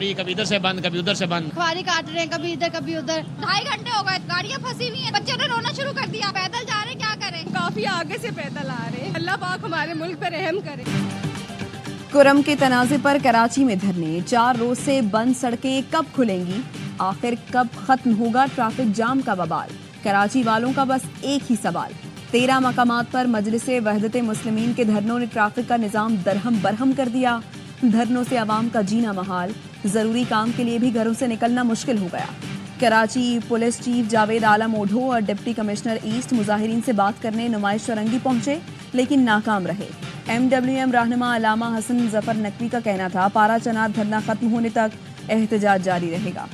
रही है, कभी इधर से बंद कभी उधर से बंद, खुआरी काट रहे हैं कभी इधर कभी उधर। 2.5 घंटे हो गए, गाड़ियाँ फंसी हुई हैं, बच्चों ने रोना शुरू कर दिया, पैदल जा रहे हैं, क्या करें। काफी आगे से पैदल आ रहे हैं, अल्लाह पाक हमारे मुल्क पर रहम करे। कुरम के तनाज़े पर कराची में धरने, 4 रोज से बंद सड़कें कब खुलेंगी, आखिर कब खत्म होगा ट्रैफिक जाम का बवाल। कराची वालों का बस एक ही सवाल। 13 मकामात पर मजलिसे वहदत मुस्लिमीन के धरनों ने ट्रैफिक का निज़ाम दरहम बरहम कर दिया। धरनों से आवाम का जीना महाल, जरूरी काम के लिए भी घरों से निकलना मुश्किल हो गया। कराची पुलिस चीफ जावेद आलम ओढो और डिप्टी कमिश्नर ईस्ट मुजाहिरीन से बात करने नुमाइश चौरंगी पहुंचे, लेकिन नाकाम रहे। MWM रहनुमा अलामा हसन जफर नकवी का कहना था, पारा चनार धरना खत्म होने तक एहतजाज जारी रहेगा।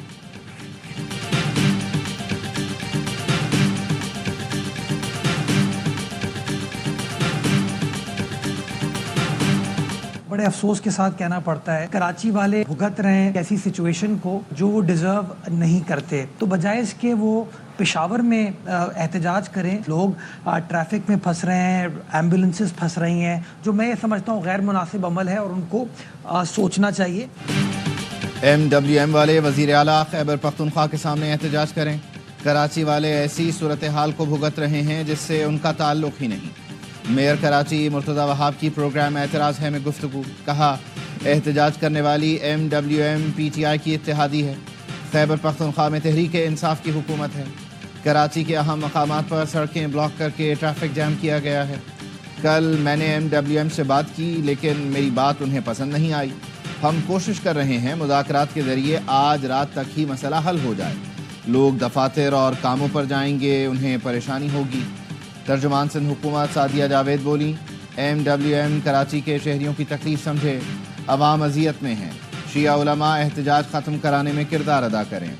बड़े अफसोस के साथ कहना पड़ता है, कराची वाले भुगत रहे हैं ऐसी सिचुएशन को जो वो डिजर्व नहीं करते। तो बजाय इसके वो पेशावर में एहतजाज करें। लोग ट्रैफिक में फंस रहे हैं, एम्बुलेंसेस फंस रही हैं, जो मैं ये समझता हूँ गैर मुनासिब अमल है और उनको सोचना चाहिए। MWM वाले वज़ीर आला खैबर पख्तूनख्वा के सामने एहतजाज करें। कराची वाले ऐसी सूरत हाल को भुगत रहे हैं जिससे उनका ताल्लुक ही नहीं। मेयर कराची मुर्तज़ा वहाब की प्रोग्राम एतराज़ है में गुफ्तगू, कहा एहतजाज करने वाली MWM PTI की इत्तेहादी है। खैबर पख्तूनख्वा में तहरीक इंसाफ की हुकूमत है। कराची के अहम मकामात पर सड़कें ब्लॉक करके ट्रैफिक जैम किया गया है। कल मैंने MWM से बात की, लेकिन मेरी बात उन्हें पसंद नहीं आई। हम कोशिश कर रहे हैं मुज़ाकरात के ज़रिए आज रात तक ही मसला हल हो जाए। लोग दफातर और कामों पर जाएंगे, उन्हें परेशानी होगी। तर्जुमान सिंध हुकूमत सादिया जावेद बोली, MWM कराची के शहरियों की तकलीफ समझे, अवाम अजियत में है। शिया उलमा एहतजाज ख़त्म कराने में किरदार अदा करें।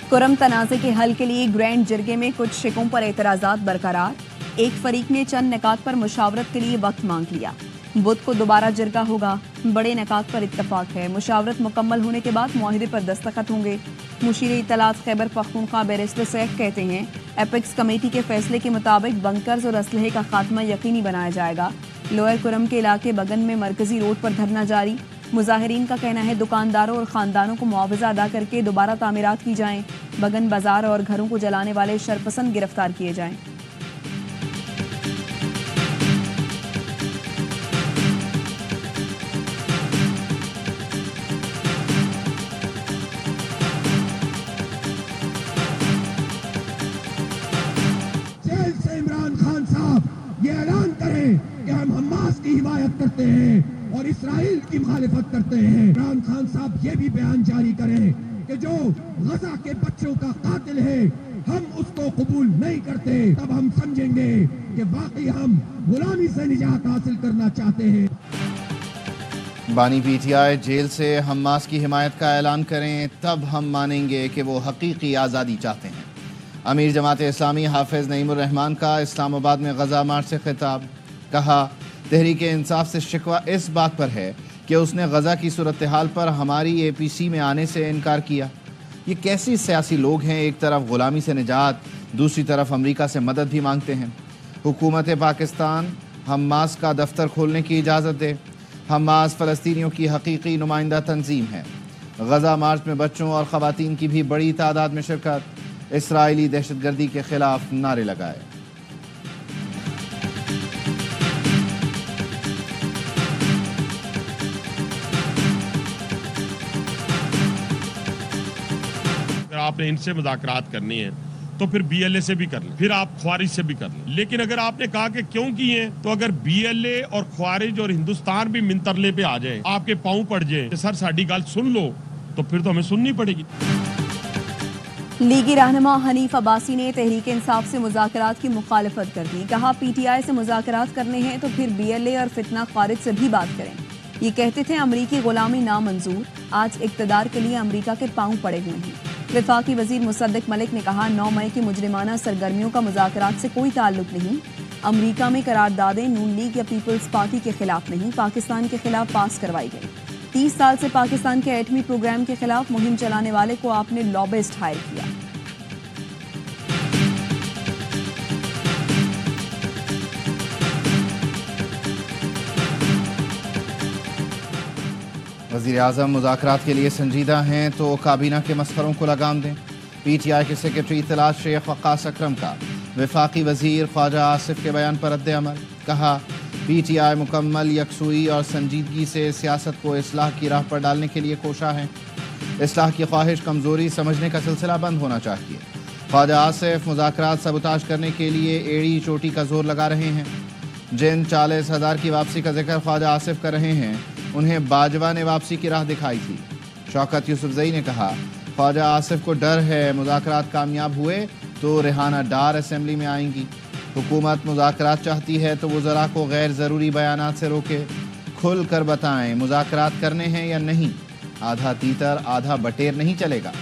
कुरम तनाज़े के हल के लिए ग्रैंड जरगे में कुछ शिकों पर एतराज़ात बरकरार। एक फरीक ने चंद निकात पर मुशावरत के लिए वक्त मांग लिया। बुध को दोबारा जरगा होगा, बड़े निकात पर इत्तफाक है। मुशावरत मुकम्मल होने के बाद मुआहिदे पर दस्तखत होंगे। मुशीर इत्तलात खैबर पख्तूनख्वा बैरिस्टर सैफ कहते हैं, एपेक्स कमेटी के फैसले के मुताबिक बंकर्स और असलहे का खात्मा यकीनी बनाया जाएगा। लोअर कुरम के इलाके बगन में मरकजी रोड पर धरना जारी। मुजाहिरीन का कहना है दुकानदारों और ख़ानदानों को मुआवजा अदा करके दोबारा तामीरात की जाएं। बगन बाजार और घरों को जलाने वाले शरपसंद गिरफ्तार किए जाएं। जेल से इमरान खान साहब ये ऐलान करें कि हम हमास की हिमायत करते हैं और इसराइल की मुखालिफत करते हैं। इमरान खान साहब ये भी बयान जारी करें कि जो गजा के बच्चों का कातिल है हम उसको कबूल नहीं करते। तब हम समझेंगे कि वाकई हम गुलामी से निजात हासिल करना चाहते हैं। बानी PTI जेल से हमास की हिमायत का ऐलान करें, तब हम मानेंगे कि वो हकीकी आज़ादी चाहते हैं। अमीर जमात इस्लामी हाफिज नईमुर रहमान का इस्लामाबाद में गजा मार्च से खिताब, कहा तहरीक इंसाफ से शिकवा इस बात पर है कि उसने गजा की सूरत हाल पर हमारी APC में आने से इनकार किया। ये कैसी सियासी लोग हैं, एक तरफ गुलामी से निजात, दूसरी तरफ अमेरिका से मदद भी मांगते हैं। हुकूमत पाकिस्तान हमास का दफ्तर खोलने की इजाज़त दे। हमास फ़लस्तीनियों की हकीकी नुमाइंदा तंजीम है। गजा मार्च में बच्चों और ख़वातीन की भी बड़ी तादाद में शिरकत। इसराइली दहशतगर्दी के खिलाफ नारे लगाए। आपने इनसे मुज़ाकरात करनी है तो फिर BLA से भी कर लें, फिर आप ख्वारिज से भी कर लें। लेकिन अगर आपने कहा कि क्यों किए हैं, तो अगर BLA और ख्वारिज और हिंदुस्तान भी मिनतरले पे आ जाए, आपके पांव पड़ जाए, सर साड़ी गल सुन लो, तो फिर तो हमें सुननी पड़ेगी। लीगी रहनुमा हनीफ अब्बासी ने तहरीक इंसाफ से मुज़ाकरात की मुखालिफत कर दी। कहा PTI से मुज़ाकरात करने हैं तो फिर BLA और फितना खारिज से भी बात करें। ये कहते थे अमरीकी गुलामी नामंजूर, आज इक़्तिदार के लिए अमरीका के पांव पड़े हुए हैं। वफाकी वजीर मुसद्दिक मलिक ने कहा 9 मई की मुजरिमाना सरगर्मियों का मुज़ाकरात से कोई ताल्लुक नहीं। अमरीका में करारदादें नून लीग या पीपल्स पार्टी के खिलाफ नहीं, पाकिस्तान के खिलाफ पास करवाई गई। 30 साल से पाकिस्तान के एटमी प्रोग्राम के खिलाफ मुहिम चलाने वाले को आपने लॉबिस्ट हायर किया। वज़ीर आज़म मुज़ाकरात के लिए संजीदा हैं तो काबीना के मसखरों को लगाम दें। PTI के सेक्रेटरी इत्तलात शेख वक़ास अकरम का वफाकी वज़ीर ख्वाजा आसिफ के बयान पर रद्द अमल। कहा, PTI मुकम्मल यकसुई और संजीदगी से सियासत को इस्लाह की राह पर डालने के लिए कोशा है। इस्लाह की ख्वाहिश कमज़ोरी समझने का सिलसिला बंद होना चाहिए। ख्वाजा आसिफ मुज़ाकरात सबूताज करने के लिए एड़ी चोटी का जोर लगा रहे हैं। जिन 40,000 की वापसी का जिक्र ख्वाजा आसिफ कर रहे हैं, उन्हें बाजवा ने वापसी की राह दिखाई थी। शौकत यूसुफजई ने कहा, ख्वाजा आसिफ को डर है मुज़ाकरात कामयाब हुए तो रेहाना डार असेंबली में आएंगी। हुकूमत मुज़ाकरात चाहती है तो वज़रा को गैर ज़रूरी बयानात से रोके। खुल कर बताएं मुज़ाकरात करने हैं या नहीं। आधा तीतर आधा बटेर नहीं चलेगा।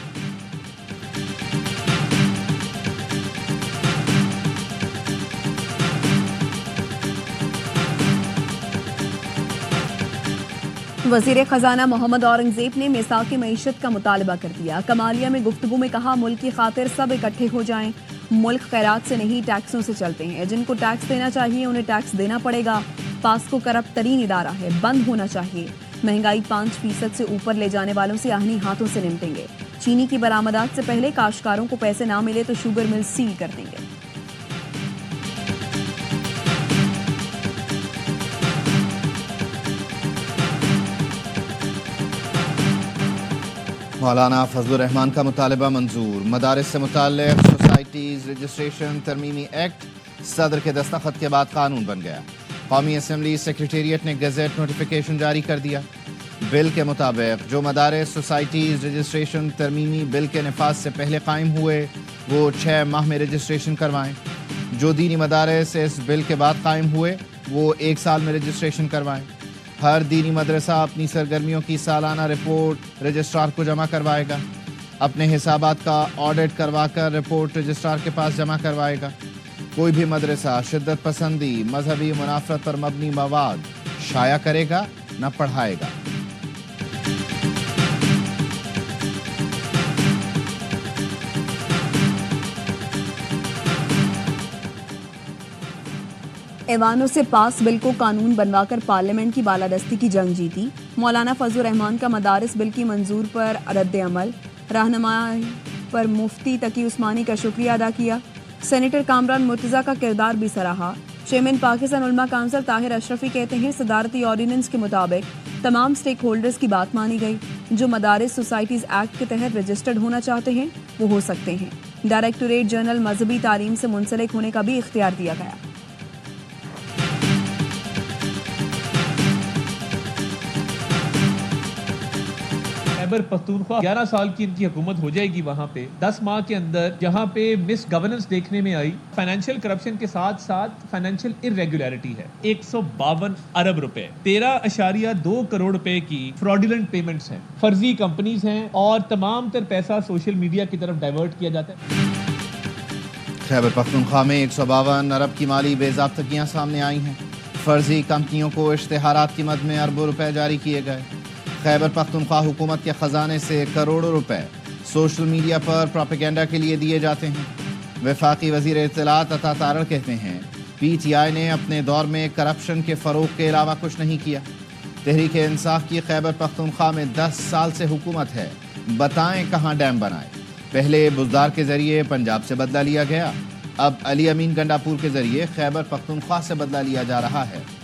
वज़ीर ख़ज़ाना मोहम्मद औरंगज़ेब ने मिसाक़ मईशत का मुतालबा कर दिया। कमालिया में गुफ्तगू में कहा, मुल्क की खातिर सब इकट्ठे हो जाएं। मुल्क खैरात से नहीं टैक्सों से चलते हैं। जिनको टैक्स देना चाहिए उन्हें टैक्स देना पड़ेगा। पास्को करप्ट तरीन इदारा है, बंद होना चाहिए। महंगाई 5% से ऊपर ले जाने वालों से आहनी हाथों से निपटेंगे। चीनी की बरामदात से पहले काश्तकारों को पैसे ना मिले तो शुगर मिल सील कर देंगे। मौलाना फजलुर रहमान का मुतालबा मंजूर। मदारिस से मुताल्लिक़ सोसाइटीज़ रजिस्ट्रेशन तरमीमी एक्ट सदर के दस्तखत के बाद कानून बन गया। कौमी असम्बली सेक्रेटेरिएट ने गज़ेट नोटिफिकेशन जारी कर दिया। बिल के मुताबिक जो मदारिस सोसाइटीज़ रजिस्ट्रेशन तरमीमी बिल के नफाज से पहले कायम हुए वो 6 माह में रजिस्ट्रेशन करवाएं। जो दीनी मदारिस इस बिल के बाद कायम हुए वो 1 साल में रजिस्ट्रेशन करवाएं। हर दीनी मदरसा अपनी सरगर्मियों की सालाना रिपोर्ट रजिस्ट्रार को जमा करवाएगा। अपने हिसाबात का ऑडिट करवाकर रिपोर्ट रजिस्ट्रार के पास जमा करवाएगा। कोई भी मदरसा शिद्दत पसंदी, मजहबी मुनाफरत पर मबनी मवाद शाया करेगा न पढ़ाएगा। ऐवानों से पास बिल को कानून बनवाकर पार्लियामेंट की बालादस्ती की जंग जीती। मौलाना फजलुर रहमान का मदारिस बिल की मंजूर पर रद्द अमल। रहनुमाई पर मुफ्ती तकी उस्मानी का शुक्रिया अदा किया। सेनेटर कामरान मुर्तज़ा का किरदार भी सराहा। चेयरमैन पाकिस्तान उलमा काउंसिल ताहिर अशरफी कहते हैं, सदारती ऑर्डिनेंस के मुताबिक तमाम स्टेक होल्डर्स की बात मानी गई। जो मदारिस सोसाइटीज़ एक्ट के तहत रजिस्टर्ड होना चाहते हैं वो हो सकते हैं। डायरेक्टोरेट जनरल मजहबी तालीम से मुंसलिक होने का भी इख्तियार दिया गया। खैबर पख्तूनख्वा 11 साल की इनकी हुकूमत हो जाएगी। वहाँ पे 10 माह के अंदर जहाँ पे मिस गवर्नेंस देखने में आई, फाइनेंशियल करप्शन के साथ साथ फाइनेंशियल इरेगुलरिटी है। 152 अरब रुपए, 13.2 करोड़ रुपए की फ्रॉडुलेंट पेमेंट्स हैं, फर्जी कंपनीज हैं और तमाम तर पैसा सोशल मीडिया की तरफ डाइवर्ट किया जाता है। खैबर पख्तूनख्वा में 152 अरब की माली बेज़ाब्तगियाँ सामने आई हैं। फर्जी कंपनियों को इश्तिहारात की मद में अरबों रुपए जारी किए गए। खैबर पख्तूनख्वा हुकूमत के ख़जाने से करोड़ों रुपए सोशल मीडिया पर प्रोपेगेंडा के लिए दिए जाते हैं। वफाकी वज़ीर इत्तलात अता तारड़ कहते हैं, PTI ने अपने दौर में करप्शन के फ़रोग़ के अलावा कुछ नहीं किया। तहरीक इंसाफ की खैबर पख्तूनख्वा में 10 साल से हुकूमत है, बताएं कहाँ डैम बनाए। पहले बुज़दार के ज़रिए पंजाब से बदला लिया गया, अब अली अमीन गंडापुर के ज़रिए खैबर पख्तूनख्वा से बदला लिया जा रहा है।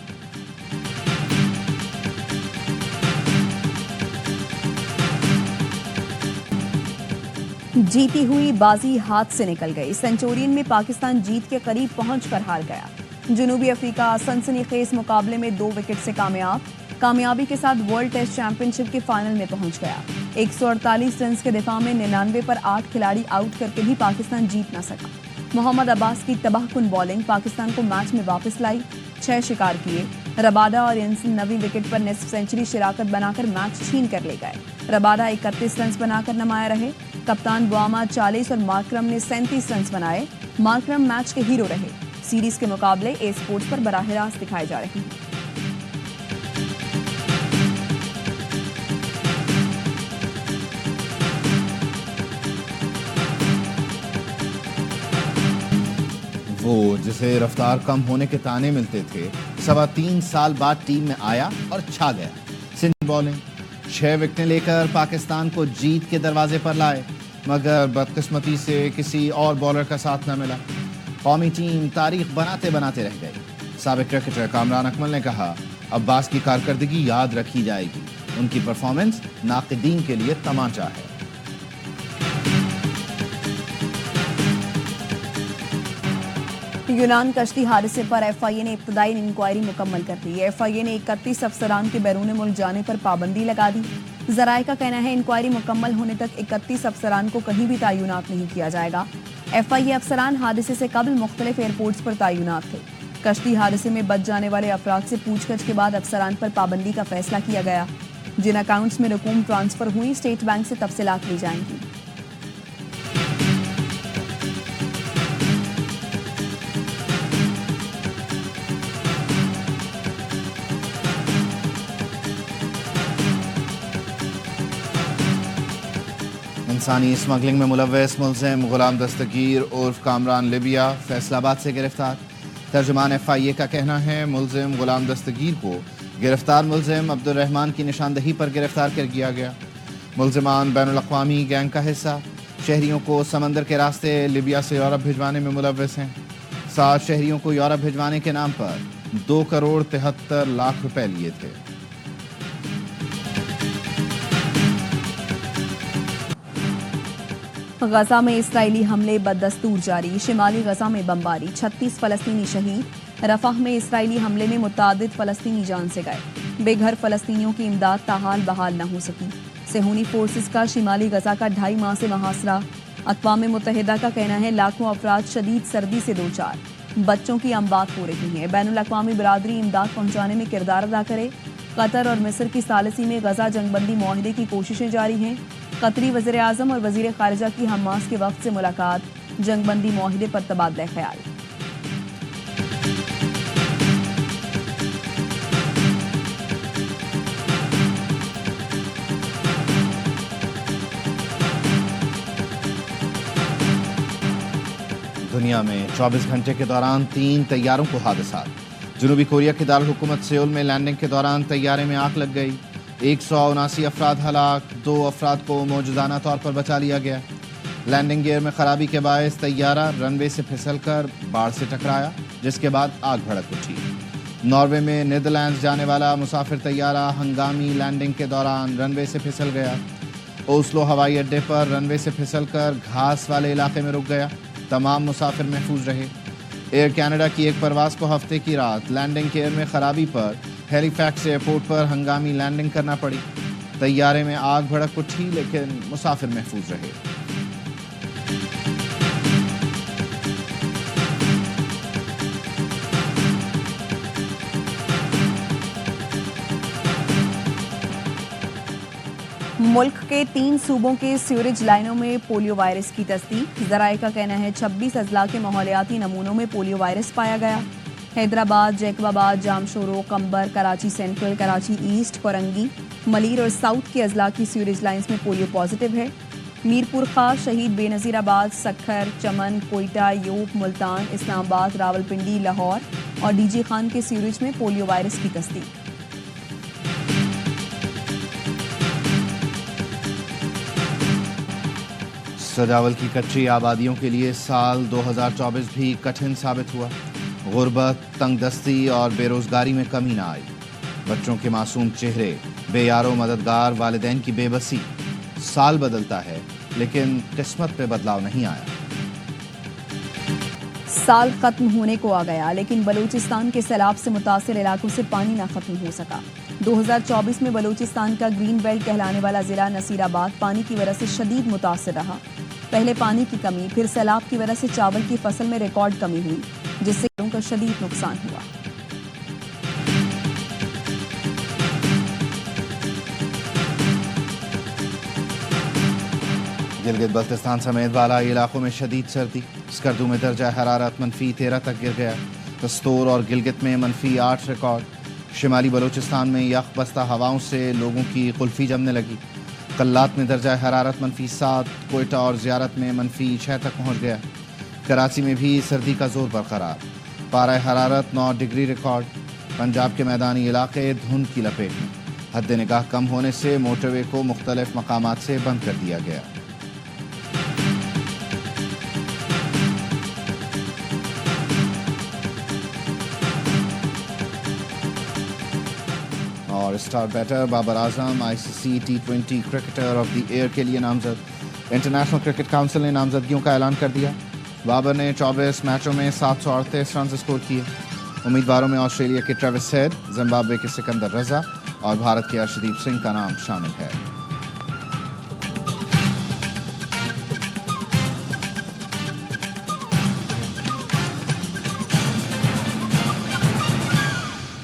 जीती हुई बाजी हाथ से निकल गई। सेंचुरियन में पाकिस्तान जीत के करीब पहुंचकर हार गया। जनूबी अफ्रीका सनसनीखेज मुकाबले में 2 विकेट से कामयाबी के साथ वर्ल्ड टेस्ट चैंपियनशिप के फाइनल में पहुंच गया। 148 रन के दिफा में 99 पर 8 खिलाड़ी आउट करके भी पाकिस्तान जीत न सका। मोहम्मद अब्बास की तबाहकुन बॉलिंग पाकिस्तान को मैच में वापस लाई। 6 शिकार किए। रबादा और यंसन 9वीं विकेट पर निस्फ सेंचुरी शिराकत बनाकर मैच छीन कर ले गए। रबादा 31 रन बनाकर नमाया रहे। कप्तान बुआमा 40 और मार्करम ने 37 रन बनाए। मार्करम मैच के हीरो रहे। सीरीज के मुकाबले ए स्पोर्ट्स पर बराह रास्त दिखाए जा रहे हैं। وہ جسے رفتار کم ہونے کے تانے ملتے تھے 3.25 سال بعد ٹیم میں آیا اور چھا گیا. سنجیدہ بولنگ 6 وکٹیں لے کر پاکستان کو جیت کے دروازے پر لائے، مگر بدقسمتی سے کسی اور بالر کا ساتھ نہ ملا. قومی ٹیم تاریخ بناتے بناتے رہ گئی. سابق کرکٹر کامران اکمل نے کہا عباس کی کارکردگی یاد رکھی جائے گی، ان کی پرفارمنس ناقدین کے لیے تمانچہ ہے. یونان کشتی حادثے پر ایف آئی اے نے ابتدائی انکوائری مکمل کر دی. ایف آئی اے نے 31 افسران کے بیرون ملک جانے پر پابندی لگا دی. ذرائع کا کہنا ہے انکوائری مکمل ہونے تک 31 افسران کو کہیں بھی تعینات نہیں کیا جائے گا. ایف آئی اے افسران حادثے سے قبل مختلف ایئرپورٹس پر تعینات تھے. کشتی حادثے میں بچ جانے والے افراد سے پوچھ گچھ کے بعد افسران پر پابندی کا فیصلہ کیا گیا. جن اکاؤنٹس میں رقوم ٹرانسفر ہوئی اسٹیٹ بینک سے تفصیلات لی جائیں گی. انسانی اسمگلنگ میں ملوث ملزم غلام دستگیر عرف کامران لیبیا فیصل آباد سے گرفتار. ترجمان ایف آئی اے کا کہنا ہے ملزم غلام دستگیر کو گرفتار ملزم عبد الرحمان کی نشاندہی پر گرفتار کر دیا گیا. ملزمان بین الاقوامی گینگ کا حصہ، شہریوں کو سمندر کے راستے لیبیا سے یورپ بھجوانے میں ملوث ہیں. 7 شہریوں کو یورپ بھجوانے کے نام پر 2 کروڑ 73 لاکھ روپے لیے تھے. غزہ میں اسرائیلی حملے بدستور جاری. شمالی غزہ میں بمباری، 36 فلسطینی شہید. رفح میں اسرائیلی حملے میں متعدد فلسطینی جان سے گئے. بے گھر فلسطینیوں کی امداد تاحال بحال نہ ہو سکی. صہیونی فورسز کا شمالی غزہ کا 2.5 ماہ سے محاصرہ. اقوام متحدہ کا کہنا ہے لاکھوں افراد شدید سردی سے دوچار. بچوں کی اموات ہو رہی ہیں. بین الاقوامی برادری امداد پہنچانے میں کردار ادا کرے. قطر اور مصر کی ثالثی میں غزہ جنگ بندی معاہدے کی کوششیں جاری ہیں. قطری وزیر اعظم اور وزیر خارجہ کی حماس کے وفد سے ملاقات. جنگ بندی معاہدے پر تبادلہ خیال. دنیا میں 24 گھنٹے کے دوران 3 طیاروں کو حادثات. جنوبی کوریا کی دارالحکومت سیول میں لینڈنگ کے دوران طیارے میں آگ لگ گئی. 179 افراد ہلاک، 2 افراد کو موجودانہ طور پر بچا لیا گیا. لینڈنگ گیئر میں خرابی کے باعث طیارہ رن وے سے پھسل کر باڑ سے ٹکرایا، جس کے بعد آگ بھڑک اٹھی. ناروے میں نیدرلینڈز جانے والا مسافر طیارہ ہنگامی لینڈنگ کے دوران رن وے سے پھسل گیا. اوسلو ہوائی اڈے پر رن وے سے پھسل کر گھاس والے علاقے میں رک گیا. تمام مسافر محفوظ رہے. ایئر کینیڈا کی ایک پرواز کو ہفتے کی رات لینڈنگ گیئر میں خرابی پر ہیلی فیکس ایئرپورٹ پر ہنگامی لینڈنگ کرنا پڑی. طیارے میں آگ بھڑک اٹھی لیکن مسافر محفوظ رہے. ملک کے 3 صوبوں کے سیوریج لائنوں میں پولیو وائرس کی تصدیق. ذرائع کا کہنا ہے 26 اضلاع کے ماحولیاتی نمونوں میں پولیو وائرس پایا گیا. حیدرآباد، جیکب آباد، جامشورو، کمبر، کراچی سینٹرل، کراچی ایسٹ، فرنگی، ملیر اور ساؤتھ کے اضلاع کی سیوریج لائنز میں پولیو پازیٹیو ہے. میرپور خاص، شہید بے نظیر آباد، سکھر، چمن، کوئٹہ، یوب، ملتان، اسلام آباد، راولپنڈی، لاہور اور ڈی جی خان کے سیوریج میں پولیو وائرس کی تصدیق. سجاول کی کچی آبادیوں کے لیے سال 2024 بھی کٹھن ثابت ہوا. غربت، تنگ دستی اور بے روزگاری میں کمی نہ آئی. بچوں کے معصوم چہرے، بے یارو مددگار والدین کی بے بسی. سال بدلتا ہے لیکن قسمت پہ بدلاؤ نہیں آیا. سال ختم ہونے کو آ گیا لیکن بلوچستان کے سیلاب سے متاثر علاقوں سے پانی نہ ختم ہو سکا. 2024 میں بلوچستان کا گرین بیلٹ کہلانے والا ضلع نصیر آباد پانی کی وجہ سے شدید متاثر رہا. پہلے پانی کی کمی، پھر سیلاب کی وجہ سے چاول کی فصل میں ریکارڈ کمی ہوئی، جس سے گھروں کا شدید نقصان ہوا. گلگت بلتستان سمیت بالائی علاقوں میں شدید سردی. اسکردو میں درجہ حرارت -13 تک گر گیا. پستور اور گلگت میں -8 ریکارڈ. شمالی بلوچستان میں یخ بستہ ہواؤں سے لوگوں کی قلفی جمنے لگی. قلات میں درجہ حرارت -7، کوئٹہ اور زیارت میں -6 تک پہنچ گیا. کراچی میں بھی سردی کا زور برقرار، پارہ حرارت 9 ڈگری ریکارڈ۔ پنجاب کے میدانی علاقے دھند کی لپیٹ میں، حد نگاہ کم ہونے سے موٹر وے کو مختلف مقامات سے بند کر دیا گیا۔ اور star batter Babar Azam ICC T20 cricketer of the year کے لیے نامزد۔ انٹرنیشنل کرکٹ کونسل نے نامزدگیوں کا اعلان کر دیا۔ بابر نے 24 میچوں میں 738 رنز اسکور کیے۔ امیدواروں میں آسٹریلیا کے ٹریوس ہیڈ، زمبابوے کے سکندر رضا اور بھارت کے ارشدیپ سنگھ کا نام شامل ہے۔